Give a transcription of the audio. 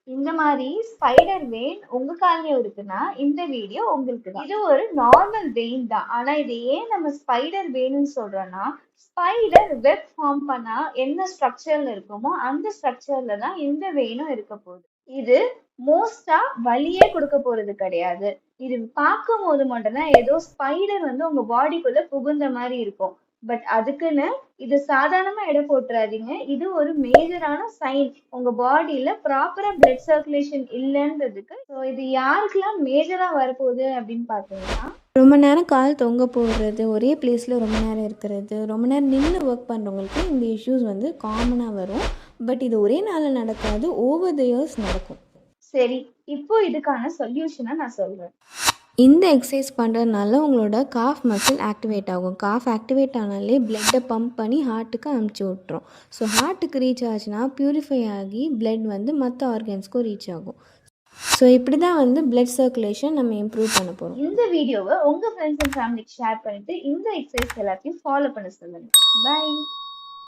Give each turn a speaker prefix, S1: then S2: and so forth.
S1: இந்த மாதிரி spider vein உங்க கால்லயும் இருக்குன்னா இந்த வீடியோ உங்களுக்கு தான். இது ஒரு நார்மல் வெயின் தான். ஆனா இது ஏன் நம்ம ஸ்பைடர் வெயின்னு சொல்றோம்னா, ஸ்பைடர் வெப் ஃபார்ம் பண்ணா என்ன ஸ்ட்ரக்சர்ல இருக்குமோ அந்த ஸ்ட்ரக்சர்ல தான் இந்த வெயினும் இருக்க போகுது. இது மோஸ்டா வலியே கொடுக்க போறது கிடையாது. இது பார்க்கும் போது மட்டும்தான் ஏதோ ஸ்பைடர் உங்க பாடிக்குள்ள புகுந்த மாதிரி இருக்கும். பட் அதுக்குன்னு இது சாதாரணமா எடை போட்டுறாதீங்க. இது ஒரு மேஜரான சைன் உங்க பாடியில ப்ராப்பரா பிளட் சர்க்குலேஷன் இல்லைன்றதுக்கு. ஸோ இது யாருக்கெல்லாம் மேஜரா வரப்போகுது அப்படின்னு பார்த்தீங்கன்னா,
S2: ரொம்ப நேரம் கால் தொங்க போடுறது, ஒரே பிளேஸில் ரொம்ப நேரம் இருக்கிறது, ரொம்ப நேரம் நின்று ஒர்க் பண்ணுறவங்களுக்கு இந்த இஷ்யூஸ் காமனாக வரும். பட் இது ஒரே நாளில் நடக்காது, ஓவர் த இயர்ஸ் நடக்கும்.
S1: சரி, இப்போ இதுக்கான சொல்யூஷனை நான் சொல்றேன்.
S2: இந்த எக்ஸசைஸ் பண்ணுறதுனால உங்களோட காஃப் மசில் ஆக்டிவேட் ஆகும். காஃப் ஆக்டிவேட் ஆனாலே பிளட்டை பம்ப் பண்ணி ஹார்ட்டுக்கு அமுச்சு விட்ரும். ஸோ ஹார்ட்டுக்கு ரீச் ஆச்சுன்னா ப்யூரிஃபை ஆகி பிளட் மற்ற ஆர்கன்ஸ்க்கும் ரீச் ஆகும். ஸோ இப்படி தான் பிளட் சர்க்குலேஷன் நம்ம இம்ப்ரூவ் பண்ண போகிறோம்.
S1: இந்த வீடியோவை உங்கள் ஃப்ரெண்ட்ஸ் அண்ட் ஃபேமிலிக்கு ஷேர் பண்ணிட்டு இந்த எக்ஸசைஸ் எல்லாத்தையும் ஃபாலோ பண்ண சொல்லுங்கள். பை.